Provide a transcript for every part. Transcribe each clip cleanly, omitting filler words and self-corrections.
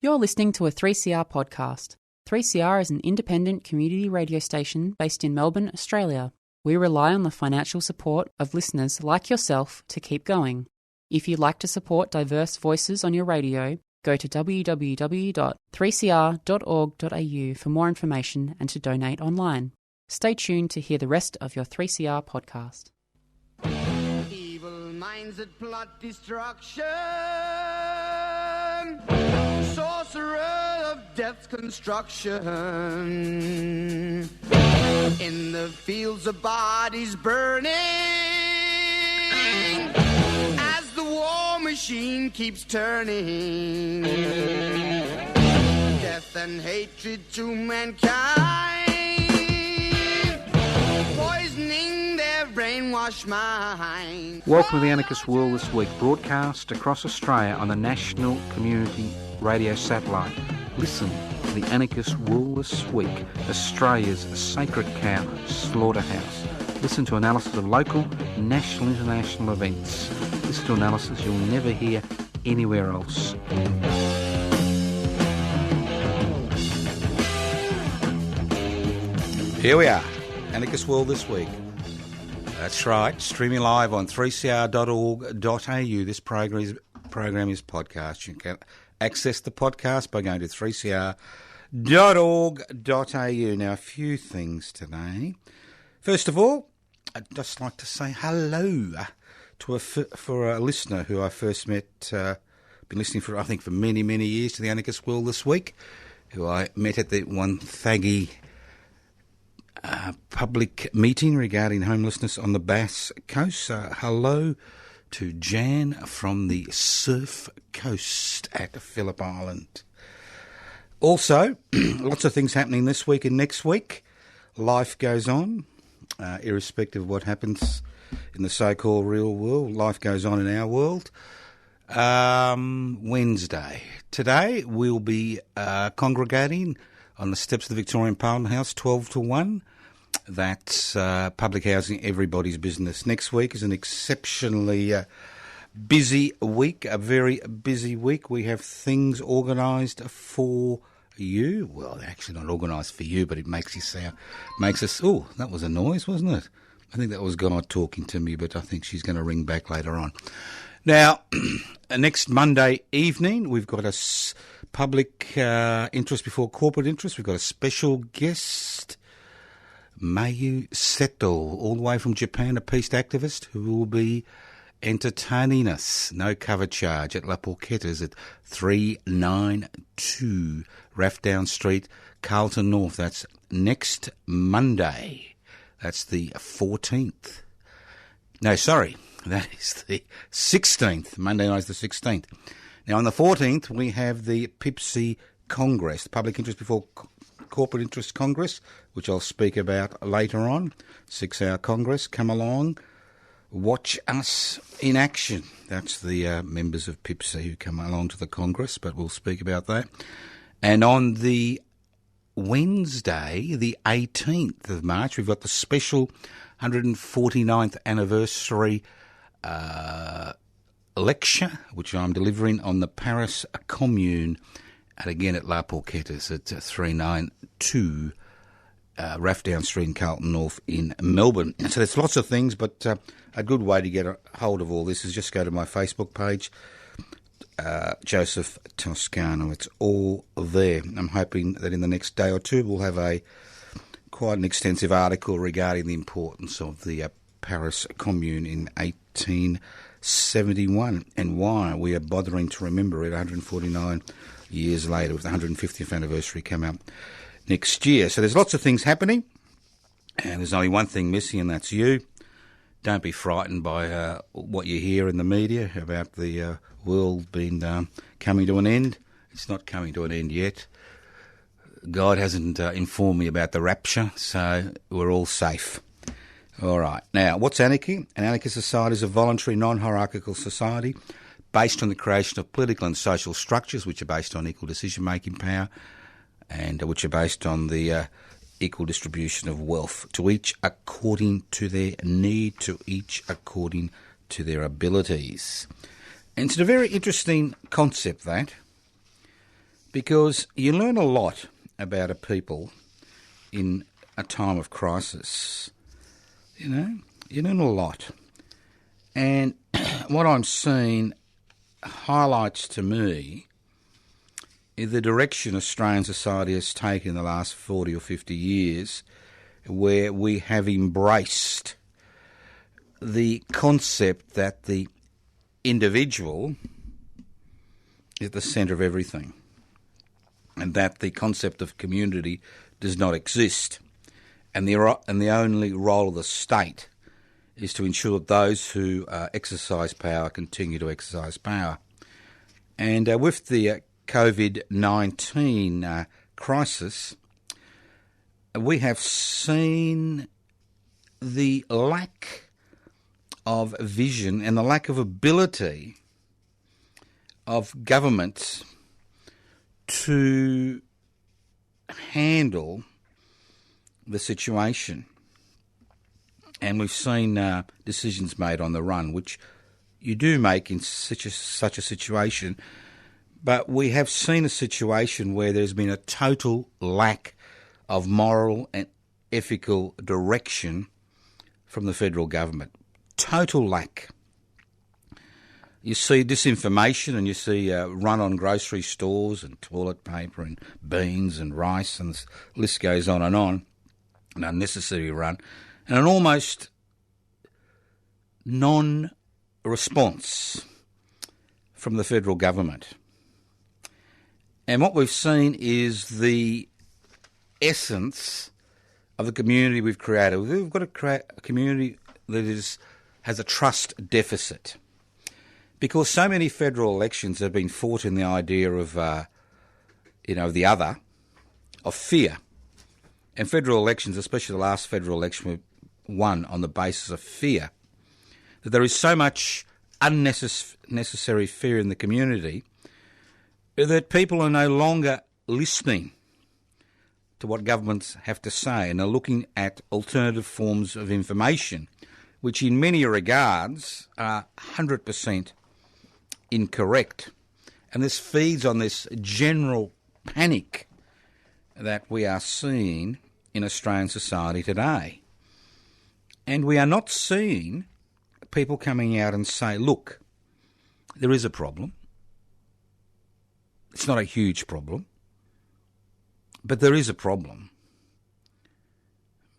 You're listening to a 3CR podcast. 3CR is an independent community radio station based in Melbourne, Australia. We rely on the financial support of listeners like yourself to keep going. If you'd like to support diverse voices on your radio, go to www.3cr.org.au for more information and to donate online. Stay tuned to hear the rest of your 3CR podcast. Evil minds that plot destruction, sorcerer of death's construction, in the fields of bodies burning, as the war machine keeps turning, death and hatred to mankind, poisoning their brainwashed mind. Welcome to the Anarchist World This Week, broadcast across Australia on the National Community Radio Satellite. Listen to the Anarchist World This Week, Australia's sacred cow slaughterhouse. Listen to analysis of local, national, international events. Listen to analysis you'll never hear anywhere else. Here we are, Anarchist World This Week. That's right, streaming live on 3cr.org.au. This program is podcast. You can access the podcast by going to 3cr.org.au. Now, a few things today. First of all, I'd just like to say hello to for a listener who I first met, been listening for, I think, for many, many years to the Anarchist World This Week, who I met at the Wonthaggi public meeting regarding homelessness on the Bass Coast. Hello to Jan from the Surf Coast at Phillip Island. Also, lots of things happening this week and next week. Life goes on, irrespective of what happens in the so-called real world. Life goes on in our world. Wednesday. Today we'll be congregating on the steps of the Victorian Parliament House, 12 to 1. That's public housing, everybody's business. Next week is an exceptionally busy week, a very busy week. We have things organised for you. Well, they're actually not organised for you, but it makes us, oh, that was a noise, wasn't it? I think that was God talking to me, but I think she's going to ring back later on. Now, next Monday evening, we've got a public interest before corporate interest. We've got a special guest, Mayu Seto, all the way from Japan, a peace activist who will be entertaining us. No cover charge at La Porchetta's at 392 Rathdown Street, Carlton North. That's next Monday. That's the 14th. No, sorry, that is the 16th. Monday night is the 16th. Now, on the 14th, we have the PIPSI Congress, the Public Interest Before Corporate Interest Congress, which I'll speak about later on. 6-hour Congress. Come along. Watch us in action. That's the members of PIPSI who come along to the Congress, but we'll speak about that. And on the Wednesday, the 18th of March, we've got the special 149th anniversary lecture, which I'm delivering on the Paris Commune, and again at La Porchetta's at 392 Rathdown Street in Carlton North in Melbourne. So there's lots of things, but a good way to get a hold of all this is just go to my Facebook page, Joseph Toscano. It's all there. I'm hoping that in the next day or two we'll have quite an extensive article regarding the importance of the Paris Commune in 1871 and why we are bothering to remember it 149 years later with the 150th anniversary come out next year. So there's lots of things happening, and there's only one thing missing, and that's you. Don't be frightened by what you hear in the media about the world being coming to an end. It's not coming to an end yet. God hasn't informed me about the rapture, so we're all safe. All right. Now, what's anarchy? An anarchist society is a voluntary, non-hierarchical society based on the creation of political and social structures which are based on equal decision-making power and which are based on the equal distribution of wealth to each according to their need, to each according to their abilities. And it's a very interesting concept, that, because you learn a lot about a people in a time of crisis. You learn a lot. And what I'm seeing highlights to me is the direction Australian society has taken in the last 40 or 50 years, where we have embraced the concept that the individual is at the centre of everything, and that the concept of community does not exist, and the only role of the state is to ensure that those who exercise power continue to exercise power. And with the COVID-19 crisis, we have seen the lack of vision and the lack of ability of governments to handle the situation. And we've seen decisions made on the run, which you do make in such a situation. But we have seen a situation where there's been a total lack of moral and ethical direction from the federal government. Total lack. You see disinformation, and you see run on grocery stores and toilet paper and beans and rice, and the list goes on, an unnecessary run, and an almost non-response from the federal government. And what we've seen is the essence of the community we've created. We've got to create a community that has a trust deficit, because so many federal elections have been fought in the idea of, the other, of fear. And federal elections, especially the last federal election, were won on the basis of fear. That there is so much unnecessary fear in the community that people are no longer listening to what governments have to say and are looking at alternative forms of information, which in many regards are 100% incorrect. And this feeds on this general panic that we are seeing in Australian society today. And we are not seeing people coming out and say, look, there is a problem. It's not a huge problem, but there is a problem.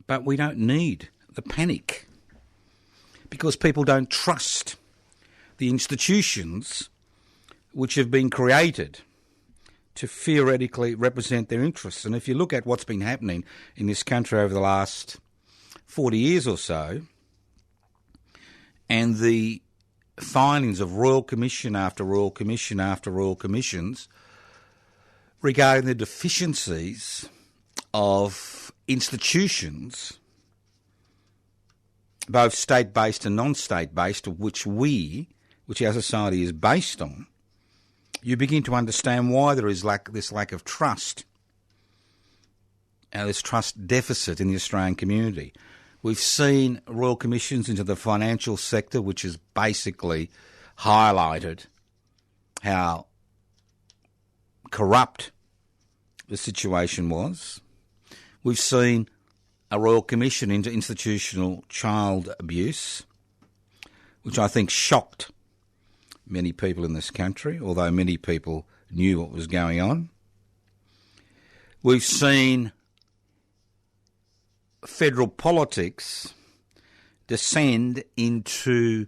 But we don't need the panic, because people don't trust the institutions which have been created to theoretically represent their interests. And if you look at what's been happening in this country over the last 40 years or so, and the findings of Royal Commission after Royal Commission after Royal Commissions regarding the deficiencies of institutions, both state-based and non-state-based, which our society is based on, you begin to understand why there is this lack of trust, and this trust deficit in the Australian community. We've seen royal commissions into the financial sector, which has basically highlighted how corrupt the situation was. We've seen a royal commission into institutional child abuse, which I think shocked many people in this country, although many people knew what was going on. We've seen federal politics descend into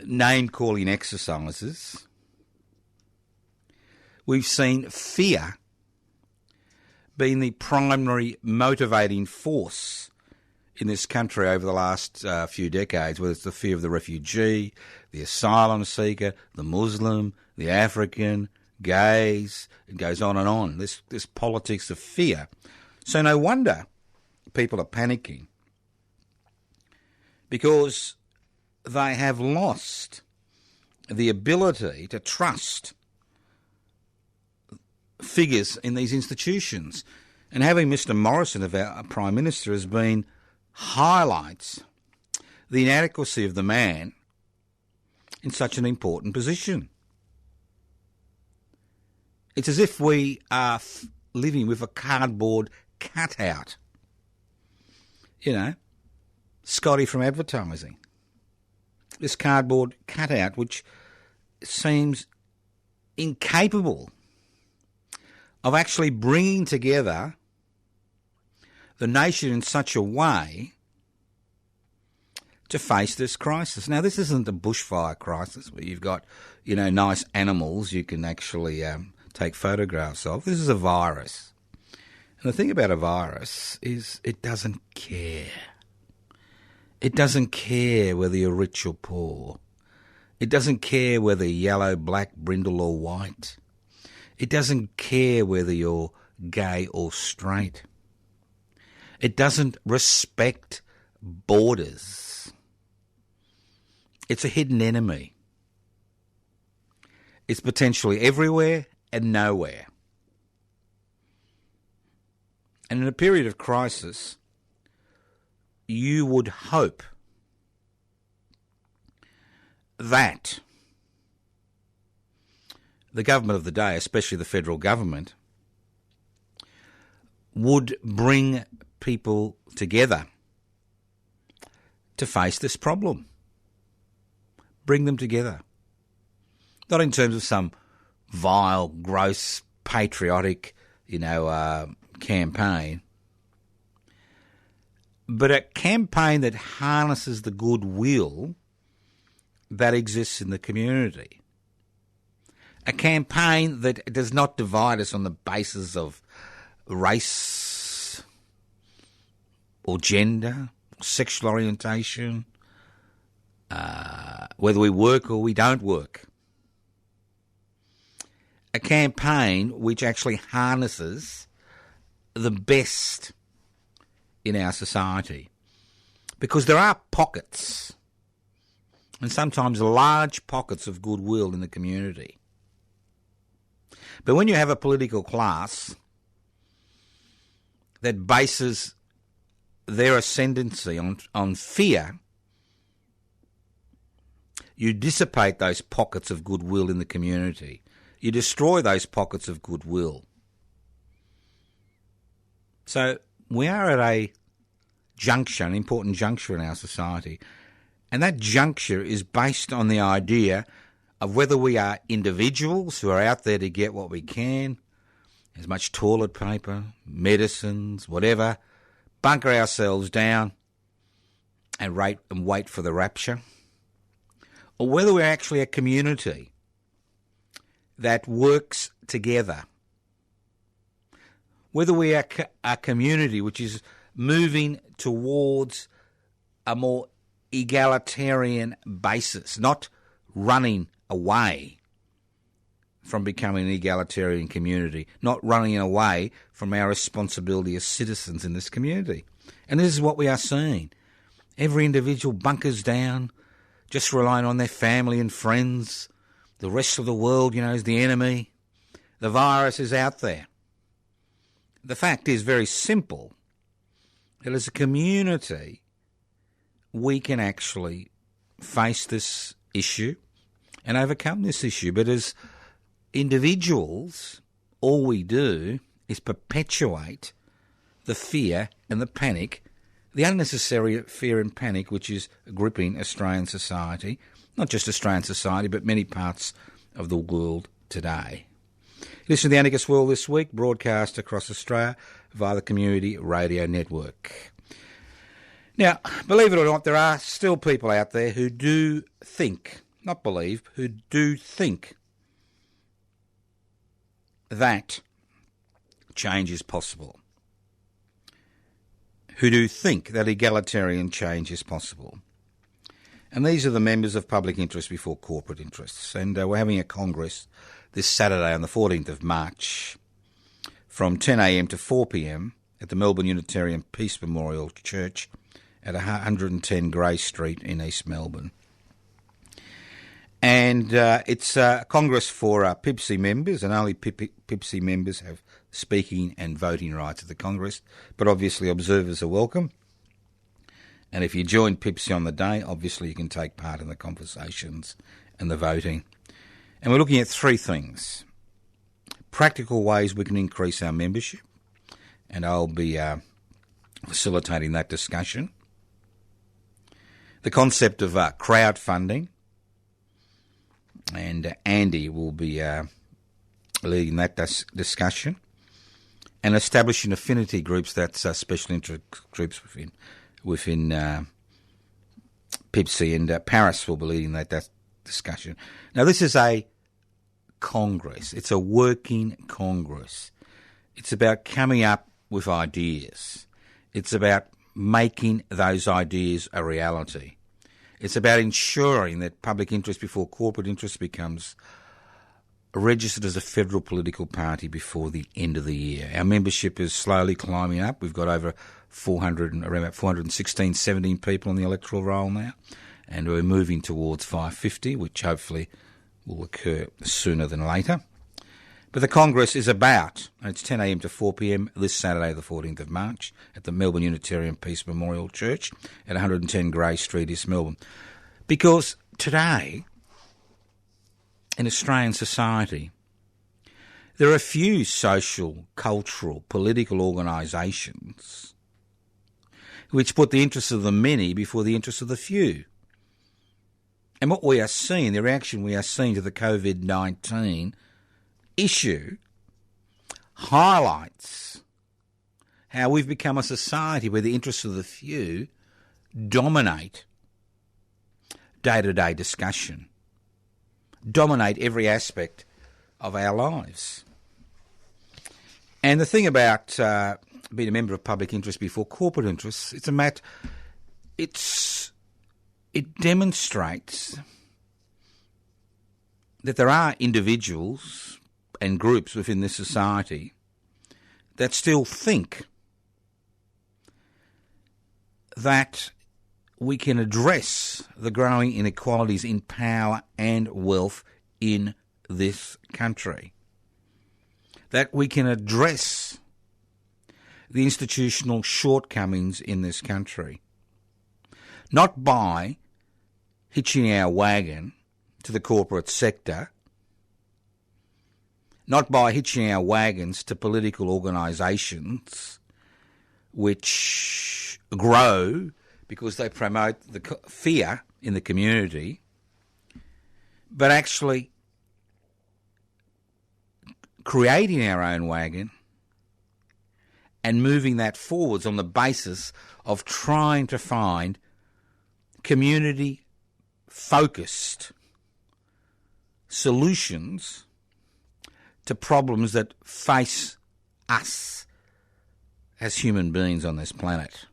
name-calling exercises. We've seen fear being the primary motivating force in this country over the last few decades, whether it's the fear of the refugee, the asylum seeker, the Muslim, the African, gays, it goes on and on. This politics of fear. So no wonder people are panicking, because they have lost the ability to trust figures in these institutions. And having Mr Morrison as our Prime Minister has been highlights the inadequacy of the man in such an important position. It's as if we are living with a cardboard cutout. You know, Scotty from advertising. This cardboard cutout which seems incapable of actually bringing together the nation in such a way to face this crisis. Now, this isn't a bushfire crisis where you've got, you know, nice animals you can actually take photographs of. This is a virus. And the thing about a virus is it doesn't care. It doesn't care whether you're rich or poor. It doesn't care whether you're yellow, black, brindle or white. It doesn't care whether you're gay or straight. It doesn't respect borders. It's a hidden enemy. It's potentially everywhere and nowhere. And in a period of crisis, you would hope that the government of the day, especially the federal government, would bring people together to face this problem. Bring them together. Not in terms of some vile, gross, patriotic, campaign, but a campaign that harnesses the goodwill that exists in the community. A campaign that does not divide us on the basis of race or gender, sexual orientation, whether we work or we don't work. A campaign which actually harnesses the best in our society. Because there are pockets, and sometimes large pockets of goodwill in the community. But when you have a political class that bases their ascendancy on fear, you dissipate those pockets of goodwill in the community. You destroy those pockets of goodwill. So we are at a juncture, an important juncture in our society, and that juncture is based on the idea of whether we are individuals who are out there to get what we can, as much toilet paper, medicines, whatever, bunker ourselves down and wait for the rapture, or whether we're actually a community that works together, whether we are a community which is moving towards a more egalitarian basis, not running away from becoming an egalitarian community, not running away from our responsibility as citizens in this community. And this is what we are seeing. Every individual bunkers down, just relying on their family and friends. The rest of the world, is the enemy. The virus is out there. The fact is very simple, that as a community, we can actually face this issue and overcome this issue. But as individuals, all we do is perpetuate the fear and the panic, the unnecessary fear and panic which is gripping Australian society, not just Australian society, but many parts of the world today. Listen to the Anarchist World this week, broadcast across Australia via the Community Radio Network. Now, believe it or not, there are still people out there who do think, not believe, who do think that change is possible. Who do think that egalitarian change is possible. And these are the members of public interest before corporate interests. And we're having a Congress this Saturday on the 14th of March from 10 a.m. to 4 p.m. at the Melbourne Unitarian Peace Memorial Church at 110 Grey Street in East Melbourne. And it's a Congress for PIPSI members, and only PIPSI members have speaking and voting rights at the Congress, but obviously observers are welcome. And if you join PIPSI on the day, obviously you can take part in the conversations and the voting. And we're looking at three things: practical ways we can increase our membership, and I'll be facilitating that discussion. The concept of crowdfunding, and Andy will be leading that discussion, and establishing affinity groups, that's special interest groups within PIPSI, and Paris will be leading that discussion. Now, this is a Congress. It's a working Congress. It's about coming up with ideas. It's about making those ideas a reality. It's about ensuring that public interest before corporate interest becomes registered as a federal political party before the end of the year. Our membership is slowly climbing up. We've got over 416, 17 people on the electoral roll now, and we're moving towards 550, which hopefully will occur sooner than later. But the Congress is about, and it's 10 a.m. to 4 p.m. this Saturday, the 14th of March, at the Melbourne Unitarian Peace Memorial Church at 110 Grey Street, East Melbourne. Because today, in Australian society, there are few social, cultural, political organisations which put the interests of the many before the interests of the few. And what we are seeing, the reaction we are seeing to the COVID-19 issue, highlights how we've become a society where the interests of the few dominate day-to-day discussion, dominate every aspect of our lives. And the thing about being a member of public interest before corporate interests, it demonstrates that there are individuals and groups within this society that still think that we can address the growing inequalities in power and wealth in this country, that we can address the institutional shortcomings in this country, not by hitching our wagon to the corporate sector, not by hitching our wagons to political organisations which grow because they promote the fear in the community, but actually creating our own wagon and moving that forwards on the basis of trying to find community-focused solutions to problems that face us as human beings on this planet.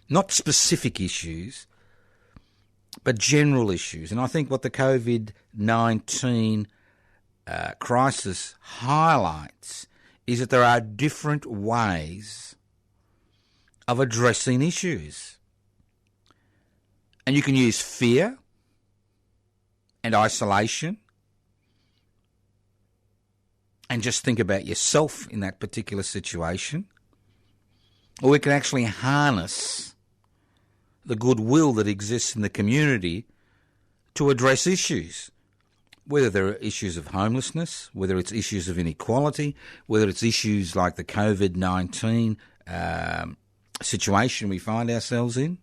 Not specific issues, but general issues. And I think what the COVID-19 crisis highlights is that there are different ways of addressing issues. And you can use fear and isolation and just think about yourself in that particular situation. Or we can actually harness the goodwill that exists in the community to address issues, whether there are issues of homelessness, whether it's issues of inequality, whether it's issues like the COVID-19 situation we find ourselves in,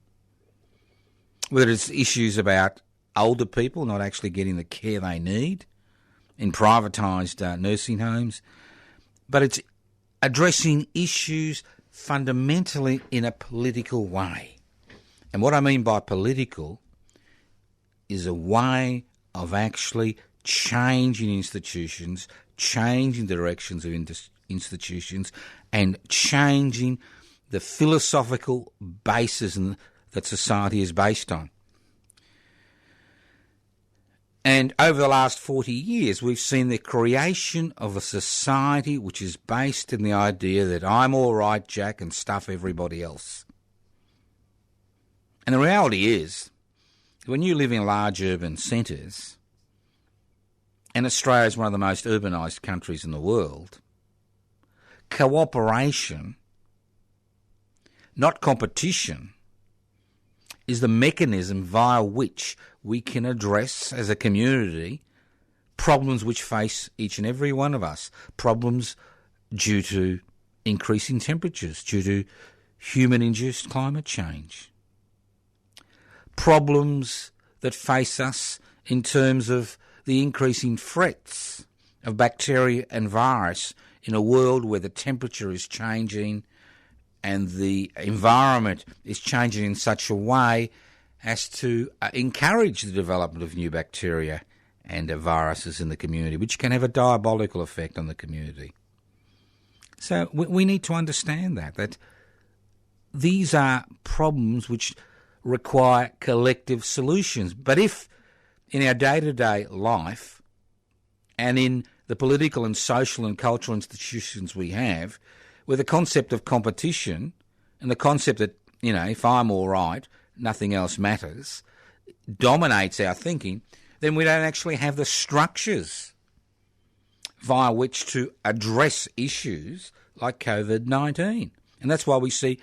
whether it's issues about older people not actually getting the care they need in privatised nursing homes, but it's addressing issues fundamentally in a political way. And what I mean by political is a way of actually changing institutions, changing the directions of institutions, and changing the philosophical basis that society is based on. And over the last 40 years, we've seen the creation of a society which is based in the idea that I'm all right, Jack, and stuff everybody else. And the reality is, when you live in large urban centres, and Australia is one of the most urbanised countries in the world, cooperation, not competition, is the mechanism via which we can address as a community problems which face each and every one of us, problems due to increasing temperatures, due to human-induced climate change, problems that face us in terms of the increasing threats of bacteria and virus in a world where the temperature is changing and the environment is changing in such a way as to encourage the development of new bacteria and viruses in the community, which can have a diabolical effect on the community. So we need to understand that these are problems which require collective solutions. But if in our day-to-day life and in the political and social and cultural institutions we have, where the concept of competition and the concept that, if I'm all right, nothing else matters, dominates our thinking, then we don't actually have the structures via which to address issues like COVID-19. And that's why we see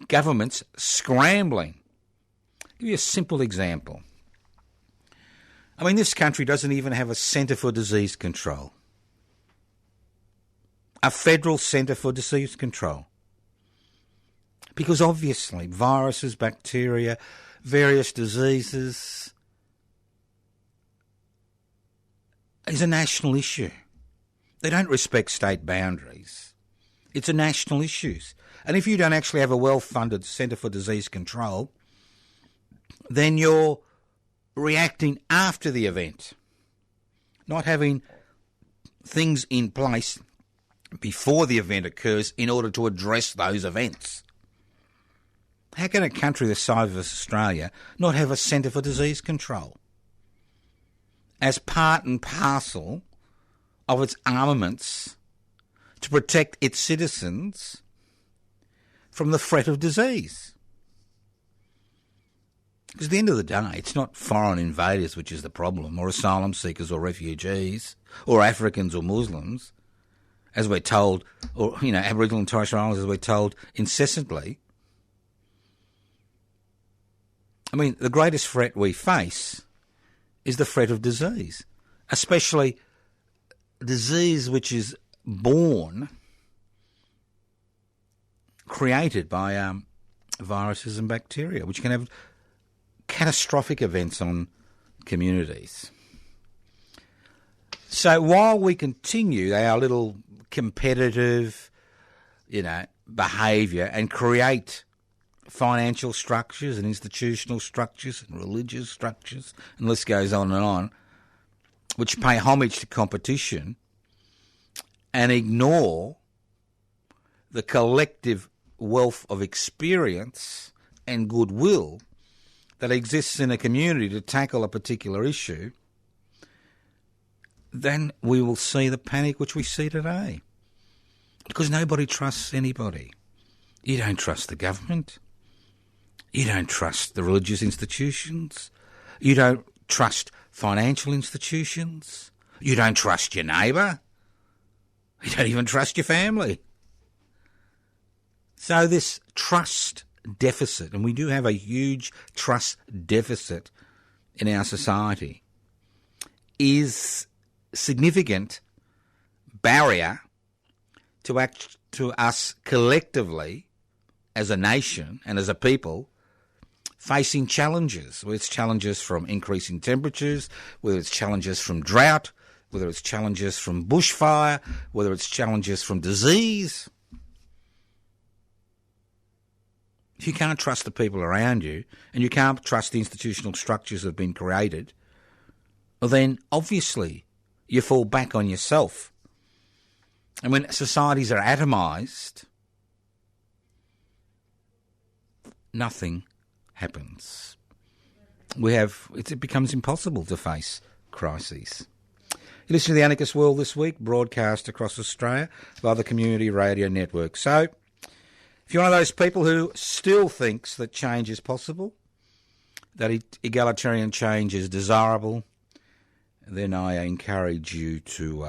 governments scrambling. I'll give you a simple example. This country doesn't even have a Centre for Disease Control. A federal Centre for Disease Control. Because obviously viruses, bacteria, various diseases is a national issue. They don't respect state boundaries. It's a national issue. And if you don't actually have a well-funded Centre for Disease Control, then you're reacting after the event, not having things in place before the event occurs in order to address those events. How can a country the size of Australia not have a Centre for Disease Control as part and parcel of its armaments to protect its citizens from the threat of disease? Because at the end of the day, it's not foreign invaders which is the problem, or asylum seekers or refugees, or Africans or Muslims, as we're told, or, Aboriginal and Torres Strait Islanders, as we're told incessantly. The greatest threat we face is the threat of disease, especially disease which is created by viruses and bacteria, which can have catastrophic events on communities. So while we continue our little competitive, behaviour and create financial structures and institutional structures and religious structures, and the list goes on, which pay homage to competition and ignore the collective wealth of experience and goodwill that exists in a community to tackle a particular issue, then we will see the panic which we see today. Because nobody trusts anybody. You don't trust the government. You don't trust the religious institutions. You don't trust financial institutions. You don't trust your neighbour. You don't even trust your family. So this trust deficit, and we do have a huge trust deficit in our society, is a significant barrier to us collectively as a nation and as a people facing challenges, whether it's challenges from increasing temperatures, whether it's challenges from drought, whether it's challenges from bushfire, whether it's challenges from disease. If you can't trust the people around you and you can't trust the institutional structures that have been created, well then obviously you fall back on yourself. And when societies are atomised, nothing happens. It becomes impossible to face crises. You listen to the Anarchist World This Week, broadcast across Australia via the Community Radio Network. So, if you're one of those people who still thinks that change is possible, that egalitarian change is desirable, then I encourage you to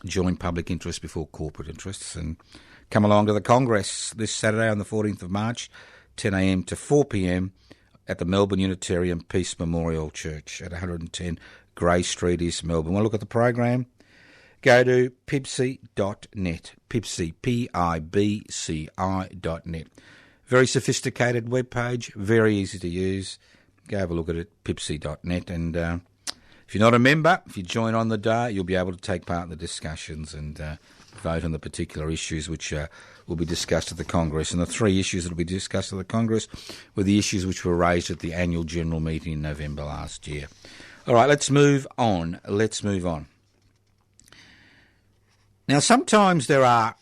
join public interest before corporate interests and come along to the Congress this Saturday on the 14th of March, 10 a.m. to 4 p.m. at the Melbourne Unitarian Peace Memorial Church at 110 Grey Street, East Melbourne. Want to look at the program? Go to pibci.net. Pibci, Pibci.net. Very sophisticated webpage, very easy to use. Go have a look at it, pibci.net. And if you're not a member, if you join on the day, you'll be able to take part in the discussions and vote on the particular issues which will be discussed at the Congress. And the three issues that will be discussed at the Congress were the issues which were raised at the annual general meeting in November last year. All right, let's move on. Now, sometimes there are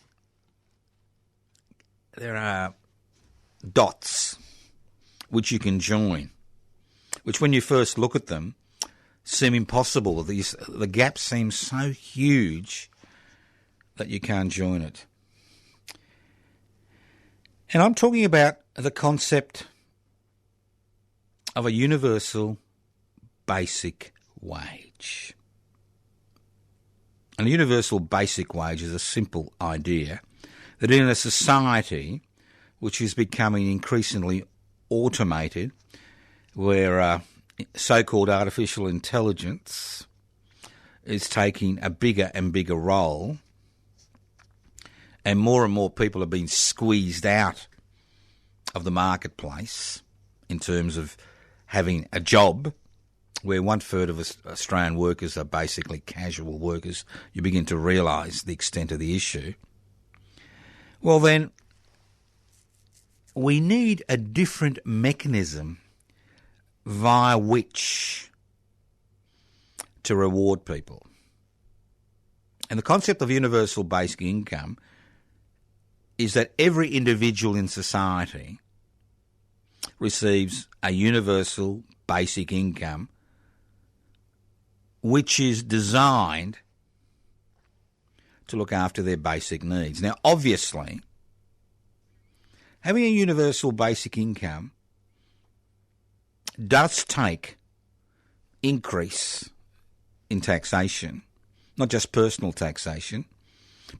dots which you can join, which when you first look at them seem impossible. The gap seems so huge that you can't join it. And I'm talking about the concept of a universal basic wage. And a universal basic wage is a simple idea that in a society which is becoming increasingly automated, where so-called artificial intelligence is taking a bigger and bigger role, and more people are being squeezed out of the marketplace in terms of having a job, where 1/3 of Australian workers are basically casual workers, you begin to realise the extent of the issue. Well then, we need a different mechanism via which to reward people. And the concept of universal basic income is that every individual in society receives a universal basic income which is designed to look after their basic needs. Now, obviously, having a universal basic income does take increase in taxation, not just personal taxation,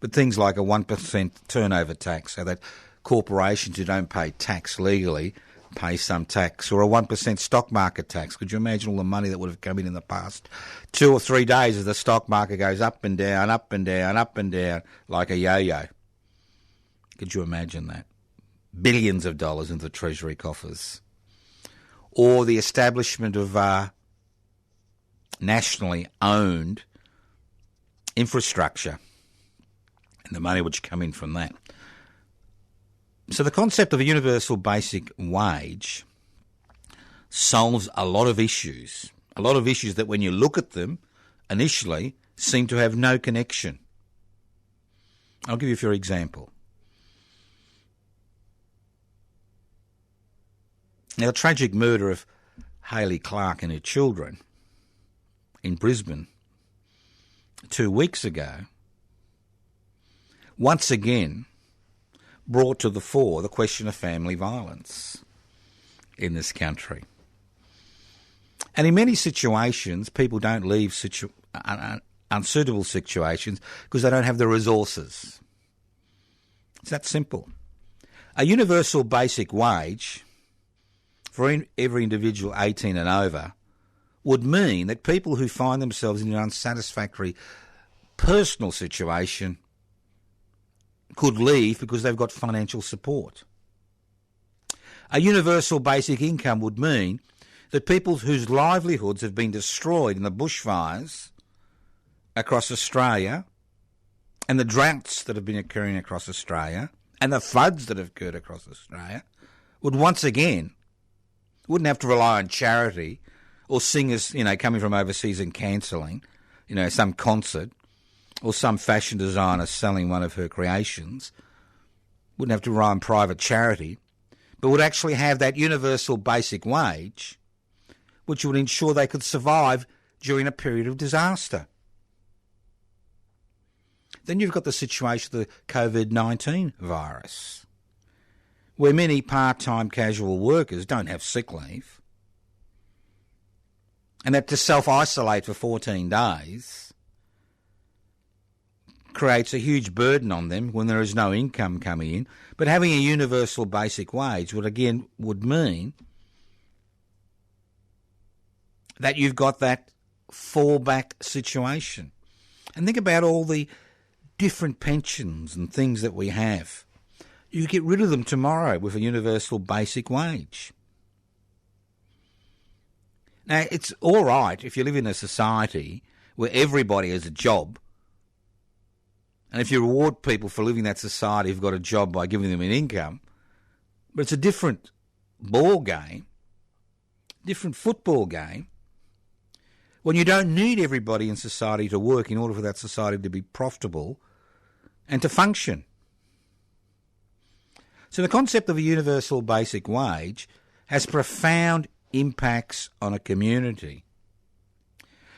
but things like a 1% turnover tax, so that corporations who don't pay tax legally pay some tax, or a 1% stock market tax. Could you imagine all the money that would have come in the past 2 or 3 days as the stock market goes up and down, up and down, up and down, like a yo-yo? Could you imagine that? Billions of dollars into the Treasury coffers. Or the establishment of nationally owned infrastructure and the money which come in from that. So the concept of a universal basic wage solves a lot of issues that when you look at them initially seem to have no connection. I'll give you a few examples. Now, the tragic murder of Hayley Clark and her children in Brisbane 2 weeks ago once again brought to the fore the question of family violence in this country. And in many situations, people don't leave unsuitable situations because they don't have the resources. It's that simple. A universal basic wage for every individual 18 and over would mean that people who find themselves in an unsatisfactory personal situation could leave because they've got financial support. A universal basic income would mean that people whose livelihoods have been destroyed in the bushfires across Australia and the droughts that have been occurring across Australia and the floods that have occurred across Australia would once again wouldn't have to rely on charity or singers, coming from overseas and cancelling, some concert, or some fashion designer selling one of her creations. Wouldn't have to rely on private charity, but would actually have that universal basic wage, which would ensure they could survive during a period of disaster. Then you've got the situation of the COVID-19 virus, where many part-time casual workers don't have sick leave, and have to self-isolate for 14 days creates a huge burden on them when there is no income coming in. But having a universal basic wage would mean that you've got that fallback situation. And think about all the different pensions and things that we have. You could get rid of them tomorrow with a universal basic wage. Now, it's all right if you live in a society where everybody has a job, and if you reward people for living that society who've got a job by giving them an income, but it's a different ball game, different football game, when you don't need everybody in society to work in order for that society to be profitable and to function. So the concept of a universal basic wage has profound impacts on a community.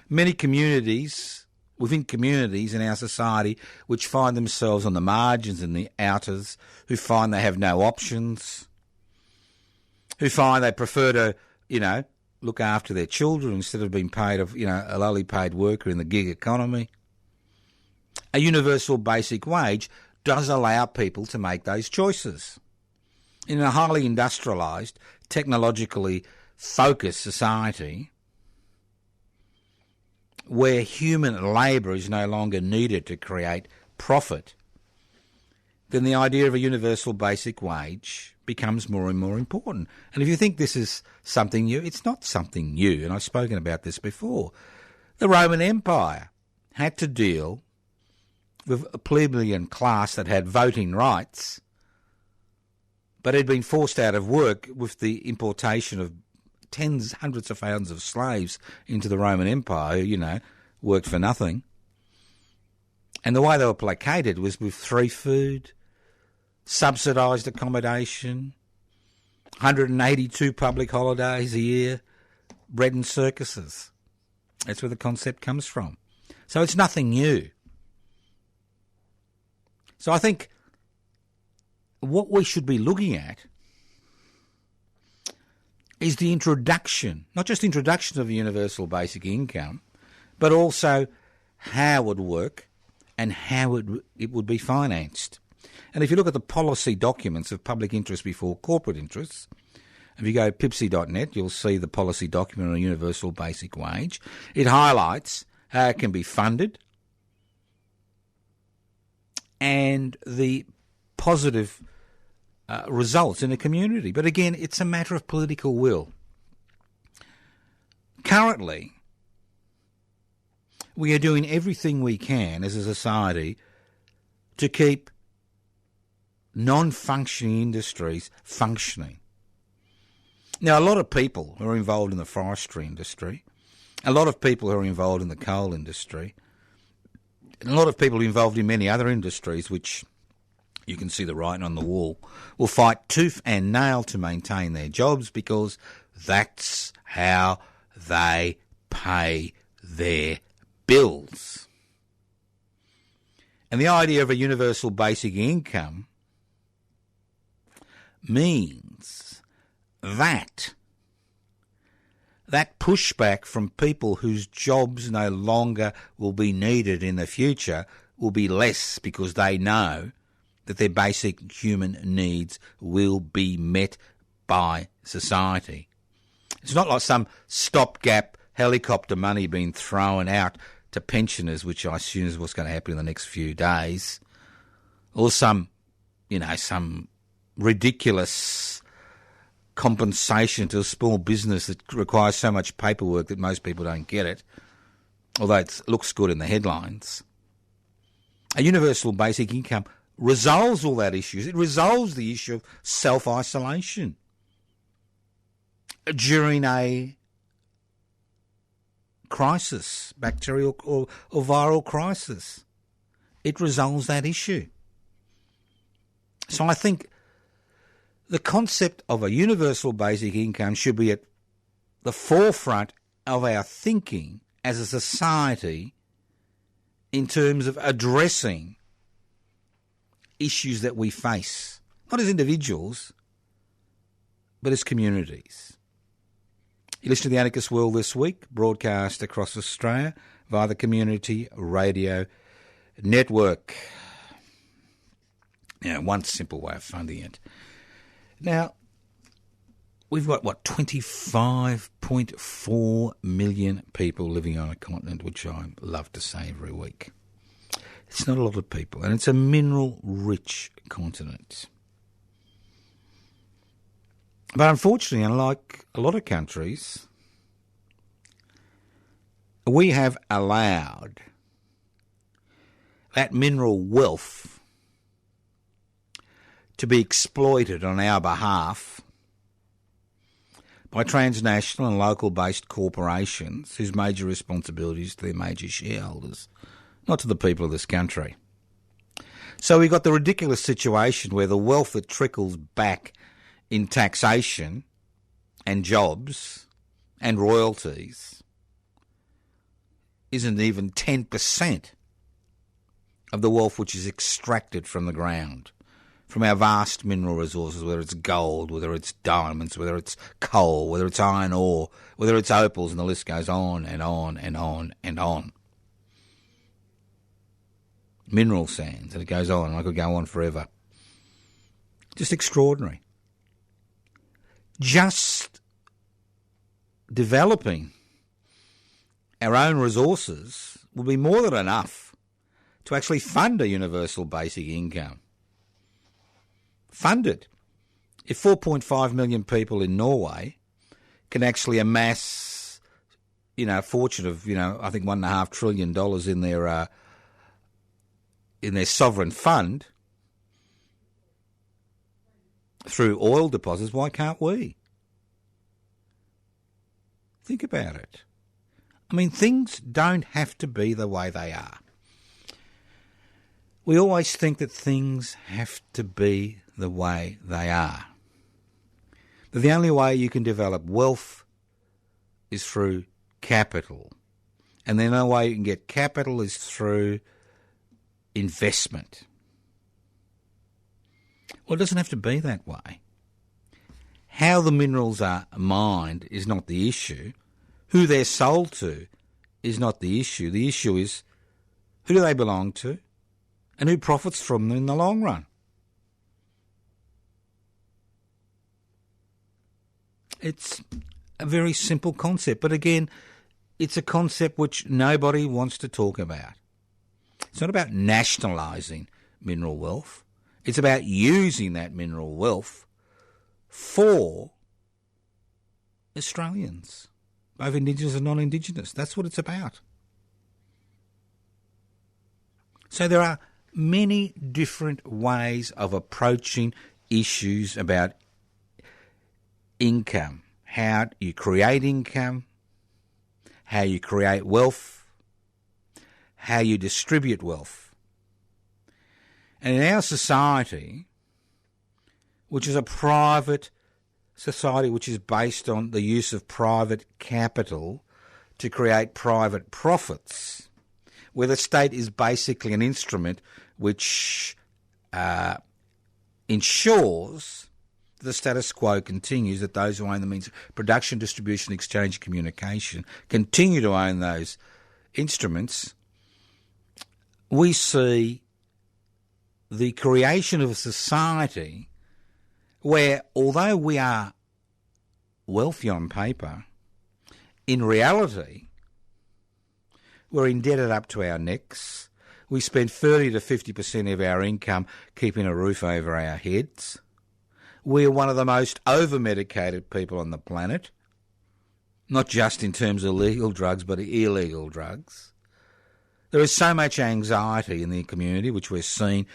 Many communities, within communities in our society, which find themselves on the margins and the outers, who find they have no options, who find they prefer to, look after their children instead of being paid a lowly paid worker in the gig economy. A universal basic wage does allow people to make those choices. In a highly industrialised, technologically focused society where human labour is no longer needed to create profit, then the idea of a universal basic wage becomes more and more important. And if you think this is something new, it's not something new, and I've spoken about this before. The Roman Empire had to deal with a plebeian class that had voting rights, but had been forced out of work with the importation of hundreds of thousands of slaves into the Roman Empire who, worked for nothing. And the way they were placated was with free food, subsidised accommodation, 182 public holidays a year, bread and circuses. That's where the concept comes from. So it's nothing new. So I think what we should be looking at is the introduction, not just introduction of a universal basic income, but also how it would work and how it would be financed. And if you look at the policy documents of public interest before corporate interests, if you go to pipsy.net, you'll see the policy document on a universal basic wage. It highlights how it can be funded and the positive results in a community. But again, it's a matter of political will. Currently, we are doing everything we can as a society to keep non-functioning industries functioning. Now, a lot of people who are involved in the forestry industry, a lot of people who are involved in the coal industry, and a lot of people involved in many other industries, which you can see the writing on the wall, will fight tooth and nail to maintain their jobs because that's how they pay their bills. And the idea of a universal basic income means that pushback from people whose jobs no longer will be needed in the future will be less because they know that their basic human needs will be met by society. It's not like some stopgap helicopter money being thrown out to pensioners, which I assume is what's going to happen in the next few days, or some ridiculous compensation to a small business that requires so much paperwork that most people don't get it, although it looks good in the headlines. A universal basic income resolves all that issues. It resolves the issue of self-isolation during a crisis, bacterial or viral crisis. It resolves that issue. So I think the concept of a universal basic income should be at the forefront of our thinking as a society in terms of addressing issues that we face, not as individuals, but as communities. You listen to The Anarchist World This Week, broadcast across Australia via the Community Radio Network. One simple way of funding it. Now, we've got, 25.4 million people living on a continent, which I love to say every week. It's not a lot of people, and it's a mineral-rich continent. But unfortunately, unlike a lot of countries, we have allowed that mineral wealth to be exploited on our behalf by transnational and local-based corporations whose major responsibility is to their major shareholders, not to the people of this country. So we've got the ridiculous situation where the wealth that trickles back in taxation and jobs and royalties isn't even 10% of the wealth which is extracted from the ground, from our vast mineral resources, whether it's gold, whether it's diamonds, whether it's coal, whether it's iron ore, whether it's opals, and the list goes on and on and on and on. Mineral sands, and it goes on, and I could go on forever. Just extraordinary. Just developing our own resources will be more than enough to actually fund a universal basic income. Fund it. If 4.5 million people in Norway can actually amass, a fortune of, I think $1.5 trillion in their sovereign fund through oil deposits, why can't we? Think about it. I mean, things don't have to be the way they are. We always think that things have to be the way they are. But the only way you can develop wealth is through capital. And the only way you can get capital is through investment. Well, it doesn't have to be that way. How the minerals are mined is not the issue. Who they're sold to is not the issue. The issue is who do they belong to and who profits from them in the long run. It's a very simple concept, but again, it's a concept which nobody wants to talk about. It's not about nationalising mineral wealth. It's about using that mineral wealth for Australians, both Indigenous and non-Indigenous. That's what it's about. So there are many different ways of approaching issues about income, how you create income, how you create wealth, how you distribute wealth. And in our society, which is a private society which is based on the use of private capital to create private profits, where the state is basically an instrument which ensures the status quo continues, that those who own the means of production, distribution, exchange, communication continue to own those instruments, we see the creation of a society where, although we are wealthy on paper, in reality, we're indebted up to our necks. We spend 30 to 50% of our income keeping a roof over our heads. We're one of the most over-medicated people on the planet, not just in terms of legal drugs, but illegal drugs. There is so much anxiety in the community, which we're seeing,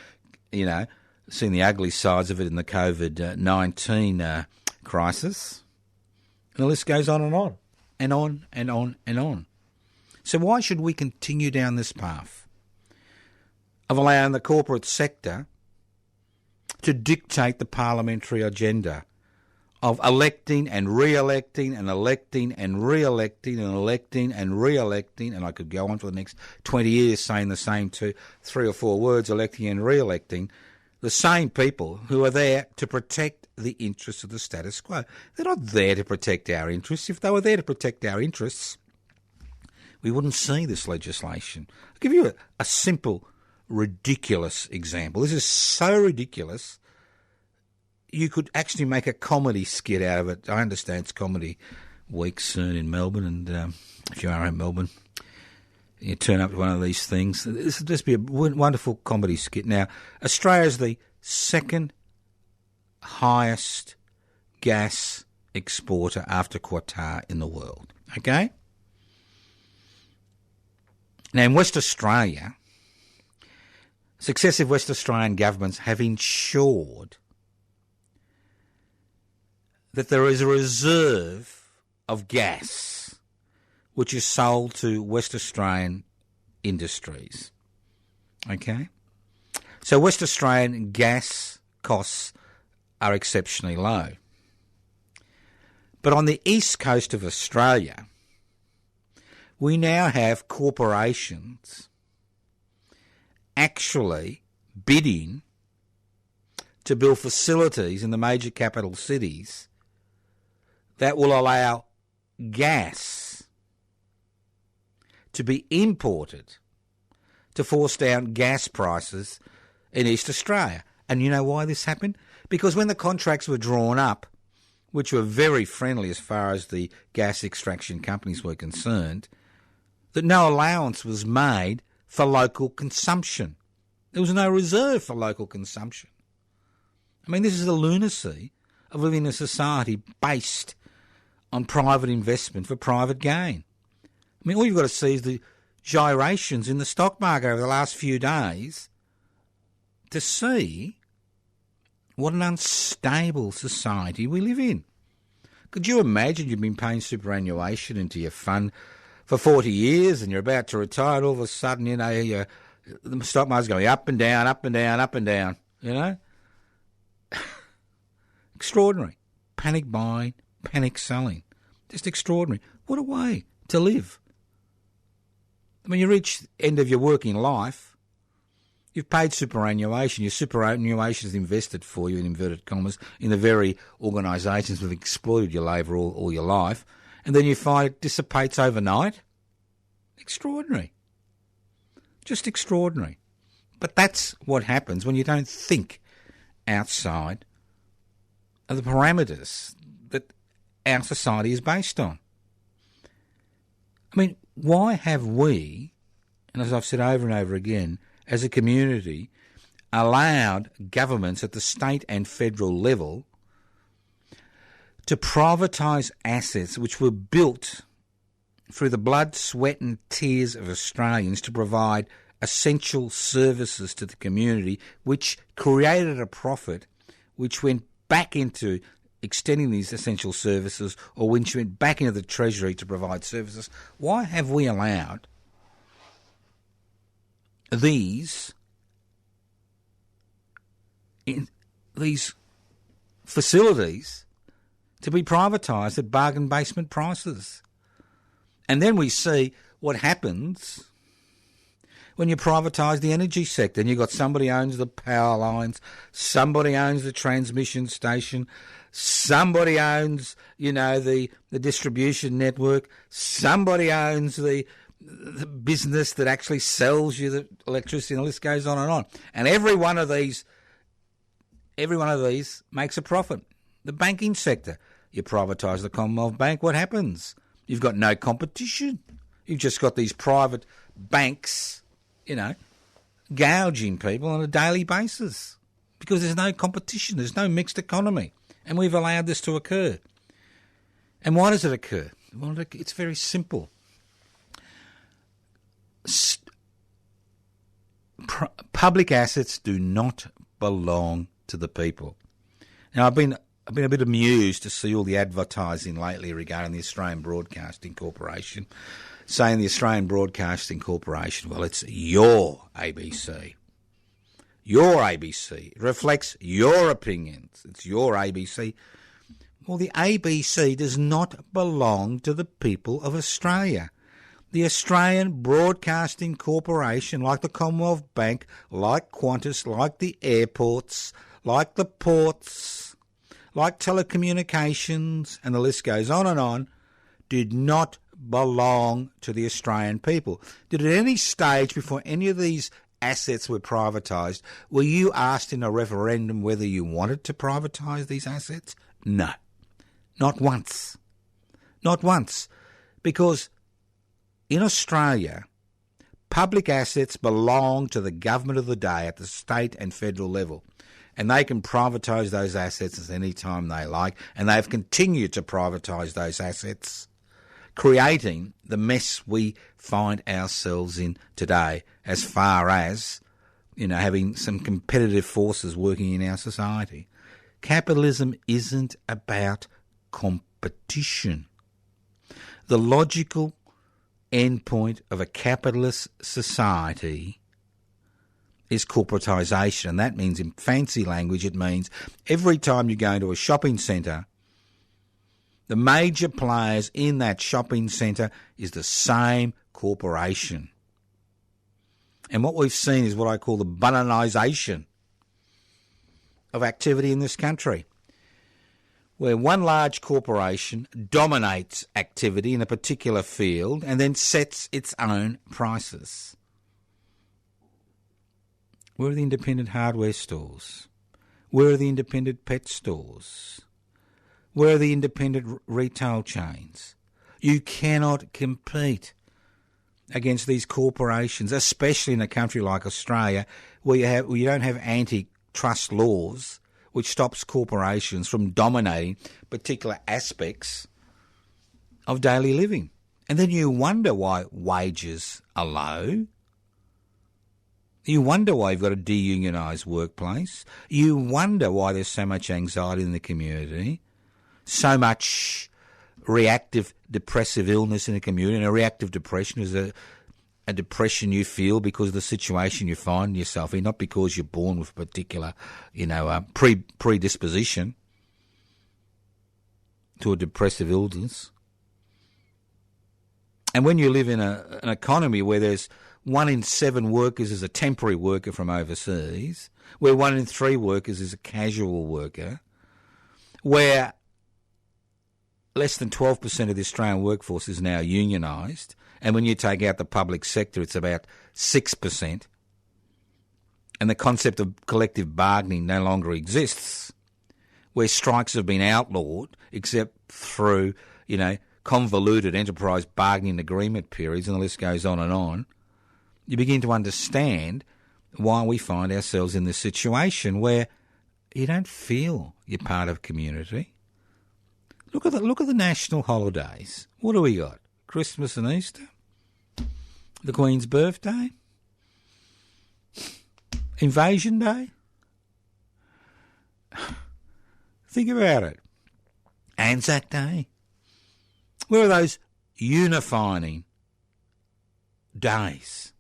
seeing the ugly sides of it in the COVID-19 crisis. And the list goes on and on, and on and on and on. So why should we continue down this path of allowing the corporate sector to dictate the parliamentary agenda, of electing and re-electing and electing and re-electing and electing and re-electing, and I could go on for the next 20 years saying the same three or four words, electing and re-electing, the same people who are there to protect the interests of the status quo. They're not there to protect our interests. If they were there to protect our interests, we wouldn't see this legislation. I'll give you a simple, ridiculous example. This is so ridiculous, you could actually make a comedy skit out of it. I understand it's Comedy Week soon in Melbourne, and if you are in Melbourne, you turn up to one of these things. This would just be a wonderful comedy skit. Now, Australia's the second highest gas exporter after Qatar in the world. Okay? Now, in West Australia, successive West Australian governments have ensured that there is a reserve of gas which is sold to West Australian industries. Okay? So West Australian gas costs are exceptionally low. But on the east coast of Australia, we now have corporations actually bidding to build facilities in the major capital cities that will allow gas to be imported to force down gas prices in East Australia. And you know why this happened? Because when the contracts were drawn up, which were very friendly as far as the gas extraction companies were concerned, that no allowance was made for local consumption. There was no reserve for local consumption. I mean, this is the lunacy of living in a society based on private investment for private gain. I mean, all you've got to see is the gyrations in the stock market over the last few days to see what an unstable society we live in. Could you imagine you've been paying superannuation into your fund for 40 years and you're about to retire and all of a sudden, you know, the stock market's going up and down, up and down, up and down, you know? Extraordinary. Panic buying, panic selling. Just extraordinary. What a way to live. I mean, you reach the end of your working life, you've paid superannuation, your superannuation is invested for you, in inverted commas, in the very organisations that have exploited your labour all your life, and then you find it dissipates overnight. Extraordinary. Just extraordinary. But that's what happens when you don't think outside of the parameters that our society is based on. I mean, why have we, and as I've said over and over again, as a community, allowed governments at the state and federal level to privatise assets which were built through the blood, sweat and tears of Australians to provide essential services to the community, which created a profit which went back into extending these essential services, or which went back into the Treasury to provide services? Why have we allowed these facilities to be privatised at bargain basement prices? And then we see what happens when you privatise the energy sector and you've got somebody owns the power lines, somebody owns the transmission station, somebody owns, you know, the distribution network, somebody owns the business that actually sells you the electricity, and the list goes on and on. And every one of these makes a profit. The banking sector, you privatise the Commonwealth Bank, what happens? You've got no competition. You've just got these private banks, you know, gouging people on a daily basis because there's no competition, there's no mixed economy, and we've allowed this to occur. And why does it occur? Well, it's very simple. Public assets do not belong to the people. Now, I've been a bit amused to see all the advertising lately regarding the Australian Broadcasting Corporation, saying the Australian Broadcasting Corporation, well, it's your ABC. Your ABC. It reflects your opinions. It's your ABC. Well, the ABC does not belong to the people of Australia. The Australian Broadcasting Corporation, like the Commonwealth Bank, like Qantas, like the airports, like the ports, like telecommunications, and the list goes on, did not belong to the Australian people. Did at any stage before any of these assets were privatised, were you asked in a referendum whether you wanted to privatise these assets? No. Not once. Not once. Because in Australia, public assets belong to the government of the day at the state and federal level. And they can privatise those assets at any time they like. And they've continued to privatise those assets, creating the mess we find ourselves in today as far as, having some competitive forces working in our society. Capitalism isn't about competition. The logical endpoint of a capitalist society is corporatisation, and that means, in fancy language, it means every time you go into a shopping centre, the major players in that shopping centre is the same corporation. And what we've seen is what I call the bananisation of activity in this country, where one large corporation dominates activity in a particular field and then sets its own prices. Where are the independent hardware stores? Where are the independent pet stores? Where are the independent retail chains? You cannot compete against these corporations, especially in a country like Australia, where you don't have antitrust laws which stops corporations from dominating particular aspects of daily living. And then you wonder why wages are low. You wonder why you've got a deunionised workplace. You wonder why there's so much anxiety in the community, so much reactive depressive illness in the community. And a reactive depression is a depression you feel because of the situation you find yourself in, not because you're born with a particular, predisposition to a depressive illness. And when you live in an economy where there's 1 in 7 workers is a temporary worker from overseas, where 1 in 3 workers is a casual worker, where less than 12% of the Australian workforce is now unionised, and when you take out the public sector, it's about 6%, and the concept of collective bargaining no longer exists, where strikes have been outlawed except through, convoluted enterprise bargaining agreement periods, and the list goes on, you begin to understand why we find ourselves in this situation where you don't feel you're part of community. Look at the national holidays. What do we got? Christmas and Easter? The Queen's birthday? Invasion Day? Think about it. Anzac Day? Where are those unifying days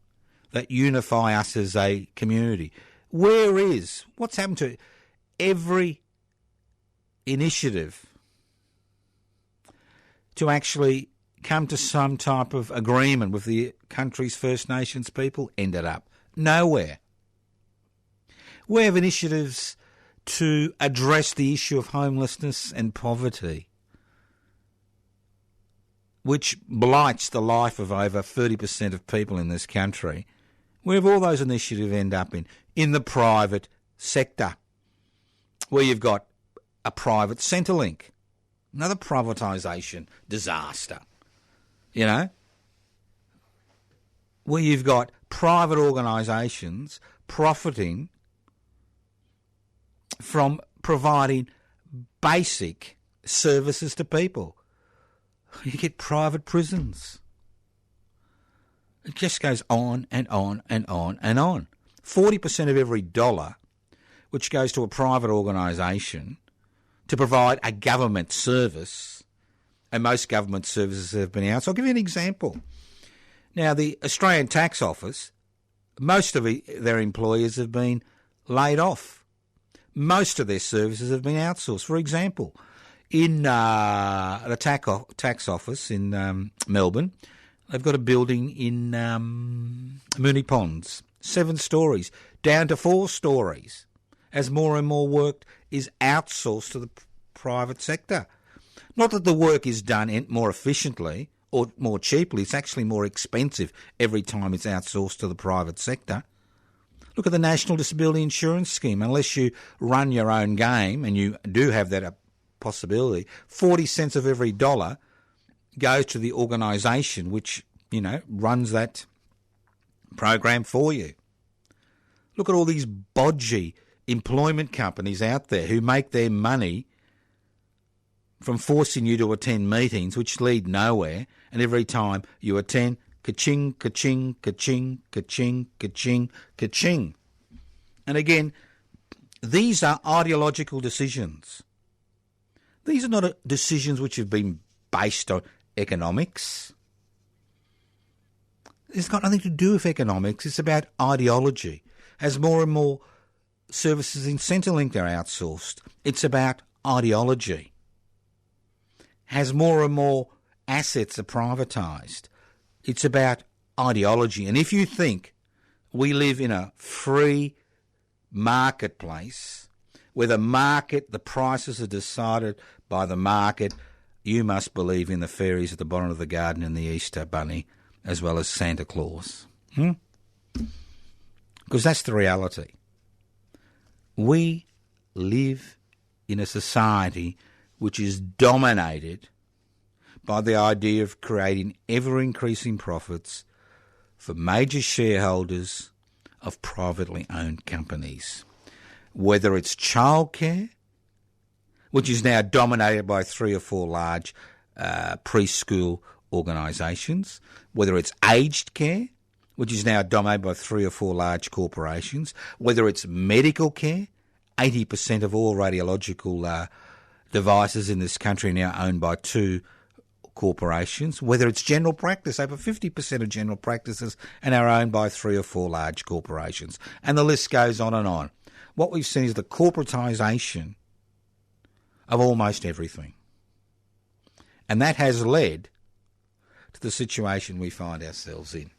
that unify us as a community? What's happened to every initiative to actually come to some type of agreement with the country's First Nations people? Ended up nowhere. We have initiatives to address the issue of homelessness and poverty, which blights the life of over 30% of people in this country. Where have all those initiatives end up in the private sector, where you've got a private Centrelink, another privatisation disaster, where you've got private organisations profiting from providing basic services to people. You get private prisons. It just goes on and on and on and on. 40% of every dollar which goes to a private organisation to provide a government service, and most government services have been out. So I'll give you an example. Now, the Australian Tax Office, most of their employers have been laid off. Most of their services have been outsourced. For example, in the tax office in Melbourne, they've got a building in Moonee Ponds, 7 stories, down to 4 stories, as more and more work is outsourced to the private sector. Not that the work is done more efficiently or more cheaply, it's actually more expensive every time it's outsourced to the private sector. Look at the National Disability Insurance Scheme. Unless you run your own game, and you do have that possibility, 40 cents of every dollar goes to the organisation which, runs that program for you. Look at all these bodgy employment companies out there who make their money from forcing you to attend meetings which lead nowhere, and every time you attend, ka-ching, ka-ching, ka-ching, ka-ching, ka-ching, ka-ching. And again, these are ideological decisions. These are not decisions which have been based on economics. It's got nothing to do with economics. It's about ideology. As more and more services in Centrelink are outsourced, it's about ideology. As more and more assets are privatised, it's about ideology. And if you think we live in a free marketplace where the prices are decided by the market, you must believe in the fairies at the bottom of the garden and the Easter Bunny, as well as Santa Claus. Because that's the reality. We live in a society which is dominated by the idea of creating ever-increasing profits for major shareholders of privately owned companies. Whether it's childcare, which is now dominated by 3 or 4 large preschool organisations, whether it's aged care, which is now dominated by 3 or 4 large corporations, whether it's medical care, 80% of all radiological devices in this country are now owned by 2 corporations, whether it's general practice, over 50% of general practices are now owned by 3 or 4 large corporations. And the list goes on and on. What we've seen is the corporatisation of almost everything. And that has led to the situation we find ourselves in.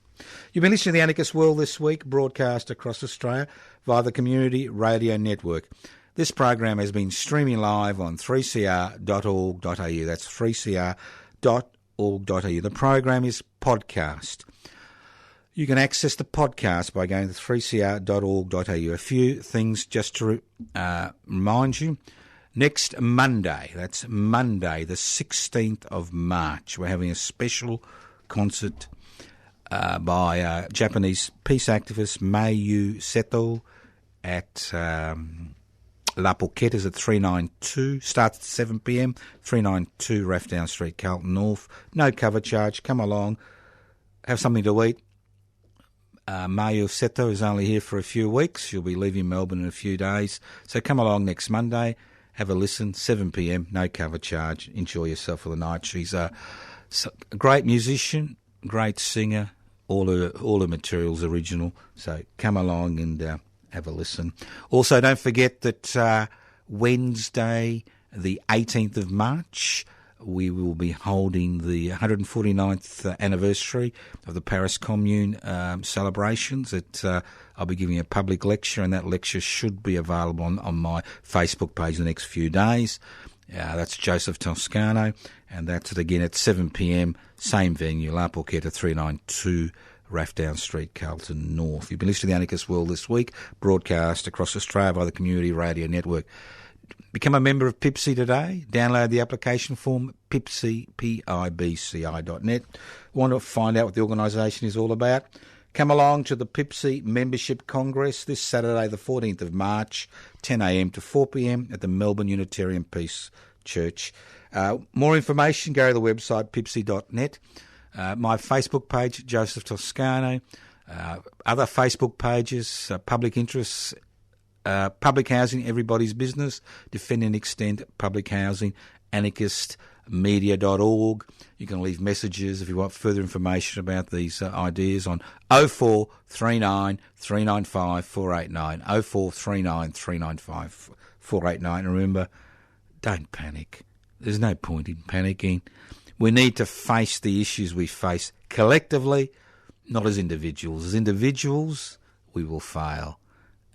You've been listening to The Anarchist World this week, broadcast across Australia via the Community Radio Network. This program has been streaming live on 3cr.org.au. That's 3cr.org.au. The program is podcast. You can access the podcast by going to 3cr.org.au. A few things just to remind you. Next Monday, that's Monday the 16th of March, we're having a special concert by Japanese peace activist Mayu Seto at La Porquetta's at 392. Starts at 7 p.m, 392 Rathdown Street, Carlton North. No cover charge. Come along, have something to eat. Mayu Seto is only here for a few weeks. She'll be leaving Melbourne in a few days. So come along next Monday, have a listen, 7 p.m, no cover charge. Enjoy yourself for the night. She's a great musician, great singer. All her material's original. So come along and have a listen. Also, don't forget that Wednesday, the 18th of March, we will be holding the 149th anniversary of the Paris Commune celebrations. I'll be giving a public lecture, and that lecture should be available on my Facebook page in the next few days. That's Joseph Toscano, and that's again at 7 p.m, same venue, La Porquetta, 392 Rathdown Street, Carlton North. You've been listening to The Anarchist World this week, broadcast across Australia by the Community Radio Network. Become a member of PIPSI today. Download the application form, PIPSI, PIBCI.net. Want to find out what the organisation is all about? Come along to the PIPSI Membership Congress this Saturday, the 14th of March, 10 a.m. to 4 p.m. at the Melbourne Unitarian Peace Church. More information, go to the website, pipsi.net. My Facebook page, Joseph Toscano. Other Facebook pages, public interests, public housing, everybody's business, defend and extend public housing, anarchistmedia.org. You can leave messages if you want further information about these ideas on 0439 395 489, 0439 395 489. Remember, don't panic. There's no point in panicking. We need to face the issues we face collectively, not as individuals. As individuals, we will fail.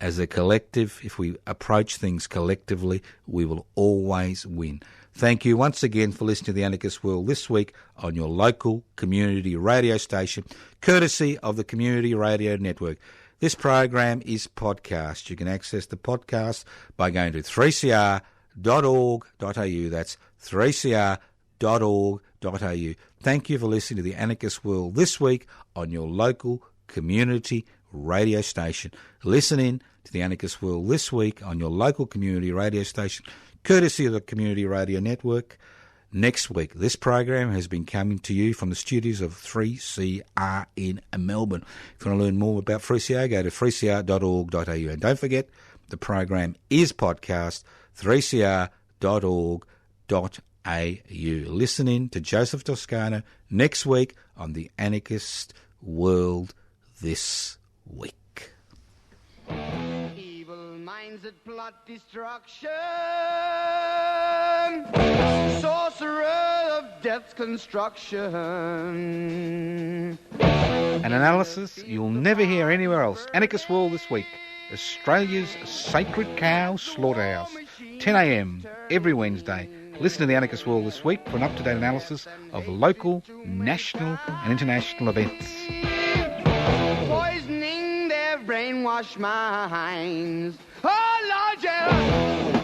As a collective, if we approach things collectively, we will always win. Thank you once again for listening to The Anarchist World this week on your local community radio station, courtesy of the Community Radio Network. This program is podcast. You can access the podcast by going to 3cr.org.au. That's 3cr.org.au. Thank you for listening to the Anarchist World this week on your local community radio station. Listen in to the Anarchist World this week on your local community radio station, courtesy of the Community Radio Network. Next week, this program has been coming to you from the studios of 3CR in Melbourne. If you want to learn more about 3CR, go to 3cr.org.au. And don't forget, the program is podcast, 3cr.org.au. Listen in to Joseph Toscano next week on the Anarchist World this week. Evil minds that plot destruction, sorcerer of death's construction. An analysis you'll never hear anywhere else. Anarchist World this week. Australia's sacred cow slaughterhouse. 10 a.m. every Wednesday. Listen to the Anarchist World this week for an up-to-date analysis of local, national and international events. Poisoning their brainwashed minds. Oh, Lord, yeah.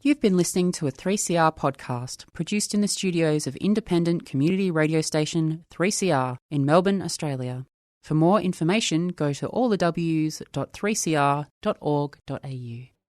You've been listening to a 3CR podcast produced in the studios of independent community radio station 3CR in Melbourne, Australia. For more information, go to allthews.3cr.org.au.